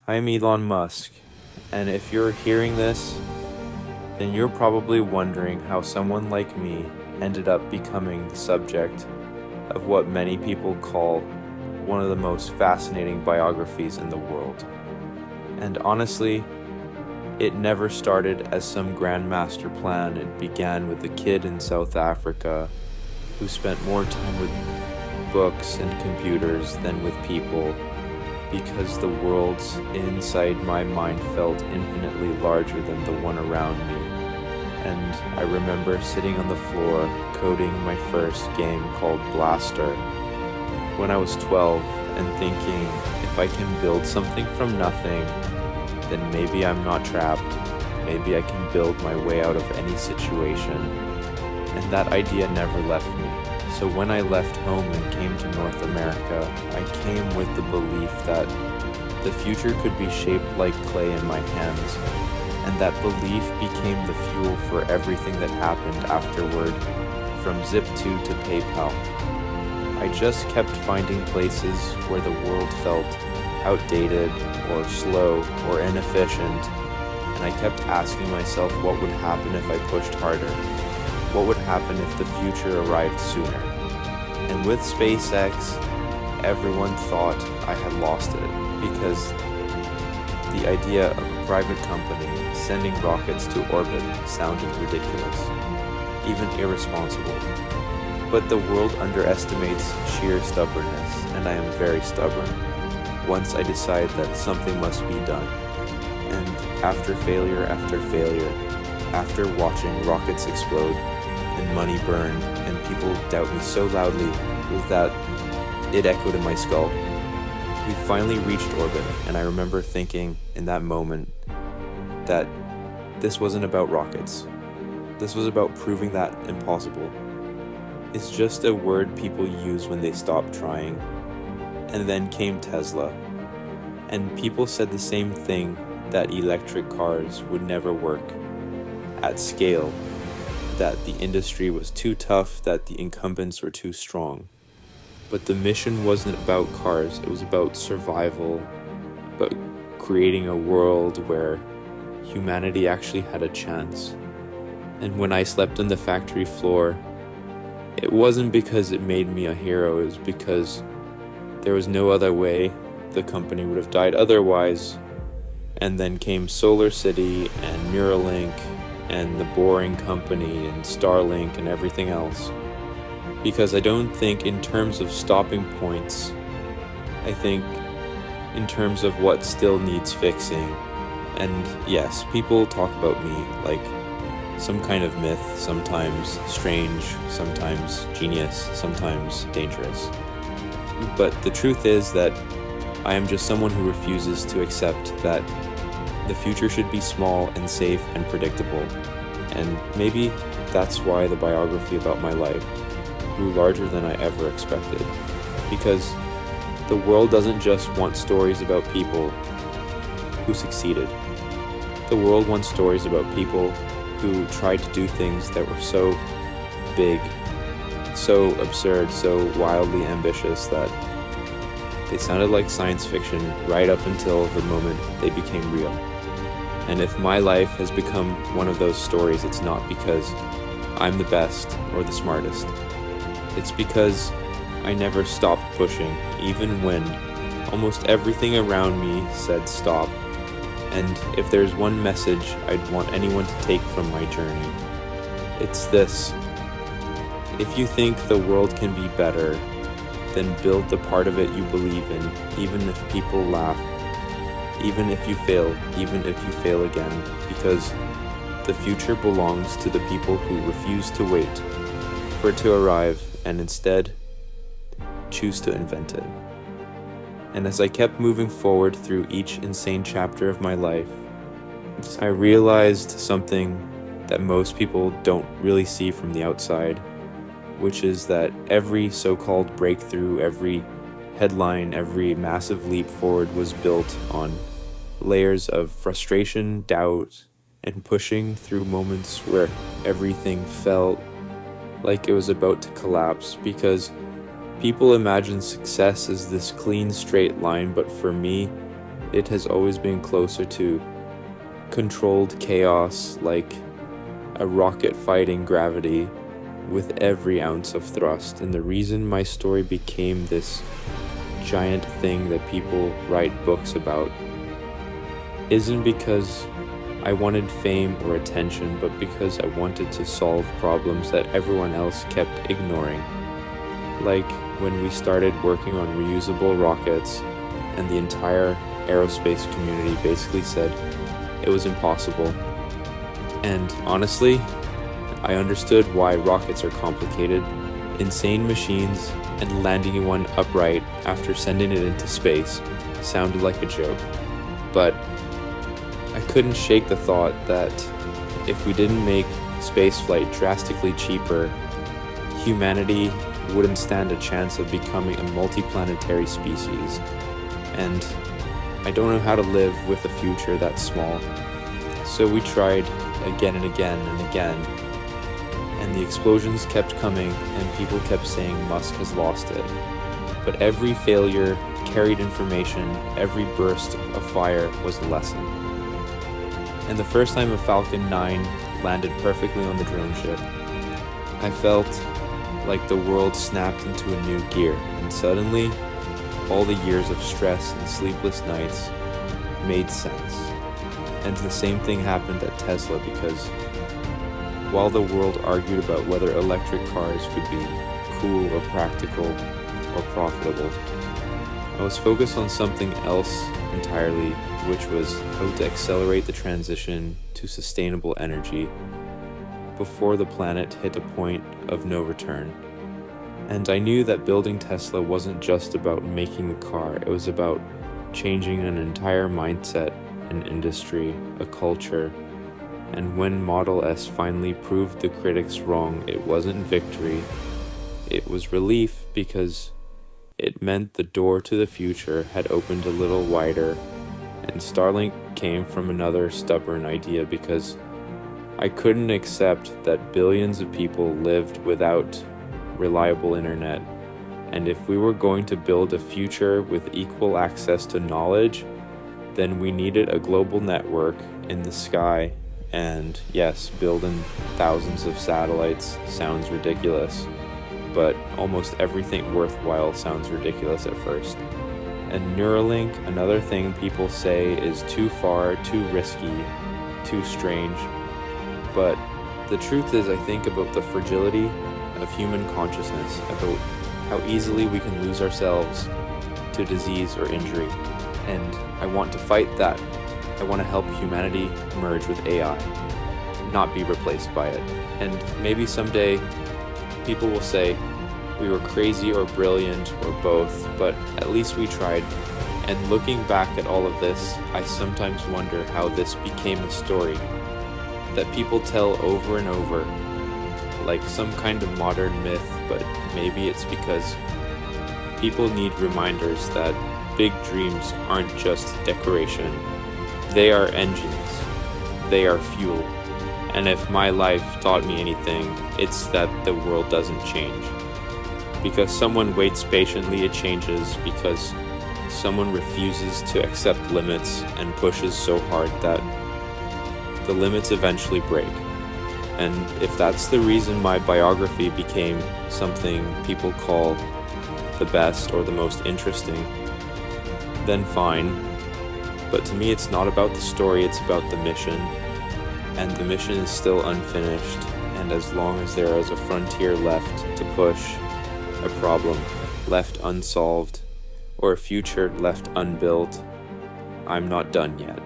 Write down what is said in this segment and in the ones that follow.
I'm Elon Musk, and if you're hearing this, then you're probably wondering how someone like me ended up becoming the subject of what many people call one of the most fascinating biographies in the world. And honestly, it never started as some grand master plan. It began with a kid in South Africa who spent more time with books and computers than with people, because the worlds inside my mind felt infinitely larger than the one around me. And I remember sitting on the floor coding my first game called Blaster when I was 12 and thinking, if I can build something from nothing, then maybe I'm not trapped. Maybe I can build my way out of any situation. And that idea never left me. So when I left home and came to North America, I came with the belief that the future could be shaped like clay in my hands, and that belief became the fuel for everything that happened afterward, from Zip2 to PayPal. I just kept finding places where the world felt outdated or slow or inefficient, and I kept asking myself what would happen if I pushed harder. What would happen if the future arrived sooner? And with SpaceX, everyone thought I had lost it, because the idea of a private company sending rockets to orbit sounded ridiculous, even irresponsible. But the world underestimates sheer stubbornness, and I am very stubborn. Once I decide that something must be done, and after failure, after watching rockets explode and money burn and people doubt me so loudly that it echoed in my skull, we finally reached orbit. And I remember thinking in that moment that this wasn't about rockets. This was about proving that impossible. It's just a word people use when they stop trying. And then came Tesla, and people said the same thing, that electric cars would never work at scale, that the industry was too tough, that the incumbents were too strong. But the mission wasn't about cars, it was about survival, about creating a world where humanity actually had a chance. And when I slept on the factory floor, it wasn't because it made me a hero, it was because there was no other way. The company would have died otherwise. And then came Solar City and Neuralink and the Boring Company and Starlink and everything else. Because I don't think in terms of stopping points, I think in terms of what still needs fixing. And yes, people talk about me like some kind of myth, sometimes strange, sometimes genius, sometimes dangerous. But the truth is that I am just someone who refuses to accept that the future should be small and safe and predictable. And maybe that's why the biography about my life grew larger than I ever expected. Because the world doesn't just want stories about people who succeeded. The world wants stories about people who tried to do things that were so big, so absurd, so wildly ambitious that they sounded like science fiction right up until the moment they became real. And if my life has become one of those stories, it's not because I'm the best or the smartest. It's because I never stopped pushing, even when almost everything around me said stop. And if there's one message I'd want anyone to take from my journey, it's this. If you think the world can be better, then build the part of it you believe in, even if people laugh, even if you fail again, because the future belongs to the people who refuse to wait for it to arrive and instead choose to invent it. And as I kept moving forward through each insane chapter of my life, I realized something that most people don't really see from the outside, which is that every so-called breakthrough, every headline, every massive leap forward was built on layers of frustration, doubt, and pushing through moments where everything felt like it was about to collapse, because people imagine success as this clean straight line, but for me, it has always been closer to controlled chaos, like a rocket fighting gravity with every ounce of thrust. And the reason my story became this giant thing that people write books about isn't because I wanted fame or attention, but because I wanted to solve problems that everyone else kept ignoring. Like when we started working on reusable rockets and the entire aerospace community basically said it was impossible. And honestly, I understood why rockets are complicated. Insane machines and landing one upright after sending it into space sounded like a joke. But I couldn't shake the thought that if we didn't make spaceflight drastically cheaper, humanity wouldn't stand a chance of becoming a multiplanetary species. And I don't know how to live with a future that small. So we tried again and again and again. And the explosions kept coming and people kept saying Musk has lost it. But every failure carried information, every burst of fire was a lesson. And the first time a Falcon 9 landed perfectly on the drone ship, I felt like the world snapped into a new gear, and suddenly, all the years of stress and sleepless nights made sense. And the same thing happened at Tesla, because while the world argued about whether electric cars could be cool or practical or profitable, I was focused on something else entirely, which was how to accelerate the transition to sustainable energy before the planet hit a point of no return. And I knew that building Tesla wasn't just about making the car, it was about changing an entire mindset, an industry, a culture. And when Model S finally proved the critics wrong, it wasn't victory, it was relief, because it meant the door to the future had opened a little wider. And Starlink came from another stubborn idea, because I couldn't accept that billions of people lived without reliable internet. And if we were going to build a future with equal access to knowledge, then we needed a global network in the sky. And yes, building thousands of satellites sounds ridiculous, but almost everything worthwhile sounds ridiculous at first. And Neuralink, another thing people say is too far, too risky, too strange. But the truth is, I think about the fragility of human consciousness, about how easily we can lose ourselves to disease or injury. And I want to fight that. I want to help humanity merge with AI, not be replaced by it. And maybe someday people will say we were crazy or brilliant or both, but at least we tried. And looking back at all of this, I sometimes wonder how this became a story that people tell over and over, like some kind of modern myth, but maybe it's because people need reminders that big dreams aren't just decoration. They are engines. They are fuel. And if my life taught me anything, it's that the world doesn't change. Because someone waits patiently, it changes. Because someone refuses to accept limits and pushes so hard that the limits eventually break. And if that's the reason my biography became something people call the best or the most interesting, then fine. But to me, it's not about the story, it's about the mission. And the mission is still unfinished. And as long as there is a frontier left to push, a problem left unsolved, or a future left unbuilt, I'm not done yet.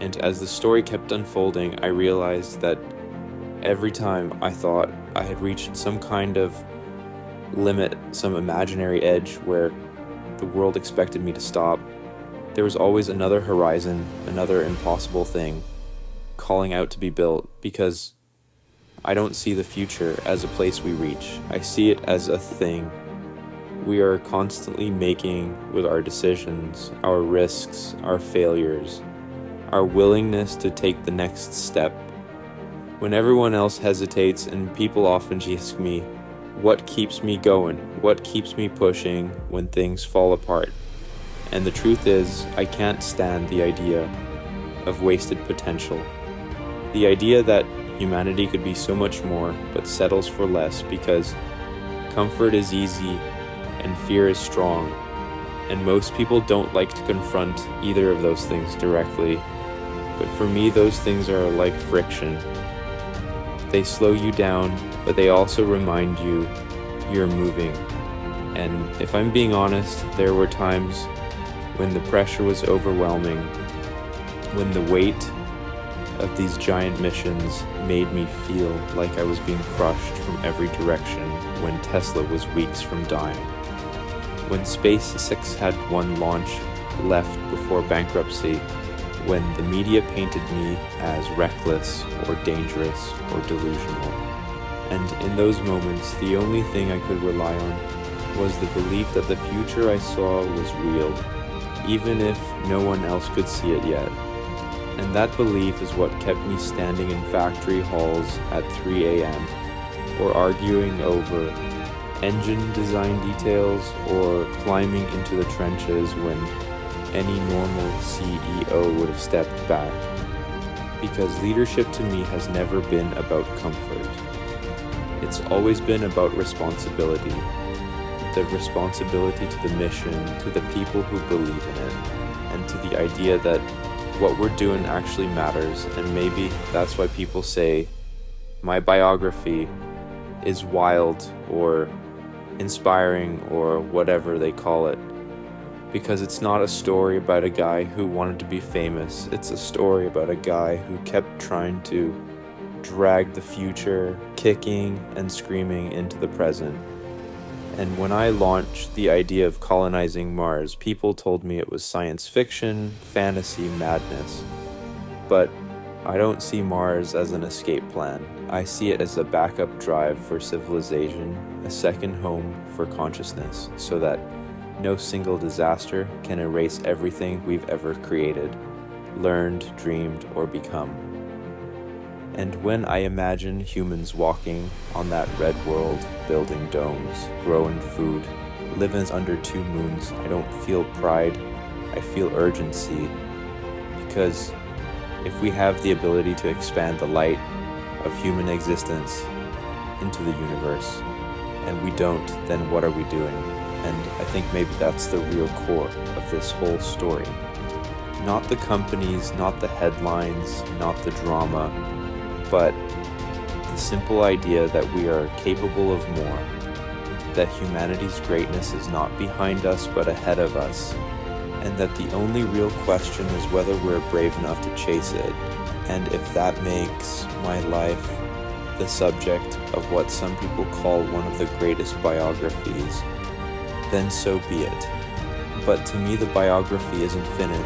And as the story kept unfolding, I realized that every time I thought I had reached some kind of limit, some imaginary edge where the world expected me to stop, there was always another horizon, another impossible thing calling out to be built, because I don't see the future as a place we reach. I see it as a thing we are constantly making with our decisions, our risks, our failures, our willingness to take the next step. When everyone else hesitates and people often ask me, what keeps me going? What keeps me pushing when things fall apart? And the truth is, I can't stand the idea of wasted potential. The idea that humanity could be so much more, but settles for less because comfort is easy and fear is strong. And most people don't like to confront either of those things directly. But for me, those things are like friction. They slow you down, but they also remind you you're moving. And if I'm being honest, there were times when the pressure was overwhelming, when the weight of these giant missions made me feel like I was being crushed from every direction, when Tesla was weeks from dying, when SpaceX had one launch left before bankruptcy, when the media painted me as reckless or dangerous or delusional. And in those moments, the only thing I could rely on was the belief that the future I saw was real, even if no one else could see it yet. And that belief is what kept me standing in factory halls at 3 a.m. or arguing over engine design details or climbing into the trenches when any normal CEO would have stepped back. Because leadership to me has never been about comfort. It's always been about responsibility. The responsibility to the mission, to the people who believe in it, and to the idea that what we're doing actually matters. And maybe that's why people say my biography is wild or inspiring or whatever they call it. Because it's not a story about a guy who wanted to be famous. It's a story about a guy who kept trying to drag the future, kicking and screaming into the present. And when I launched the idea of colonizing Mars, people told me it was science fiction, fantasy, madness. But I don't see Mars as an escape plan. I see it as a backup drive for civilization, a second home for consciousness, so that no single disaster can erase everything we've ever created, learned, dreamed, or become. And when I imagine humans walking on that red world, building domes, growing food, living under 2 moons, I don't feel pride, I feel urgency. Because if we have the ability to expand the light of human existence into the universe, and we don't, then what are we doing? And I think maybe that's the real core of this whole story. Not the companies, not the headlines, not the drama, but the simple idea that we are capable of more, that humanity's greatness is not behind us but ahead of us, and that the only real question is whether we're brave enough to chase it. And if that makes my life the subject of what some people call one of the greatest biographies, then so be it. But to me, the biography isn't finished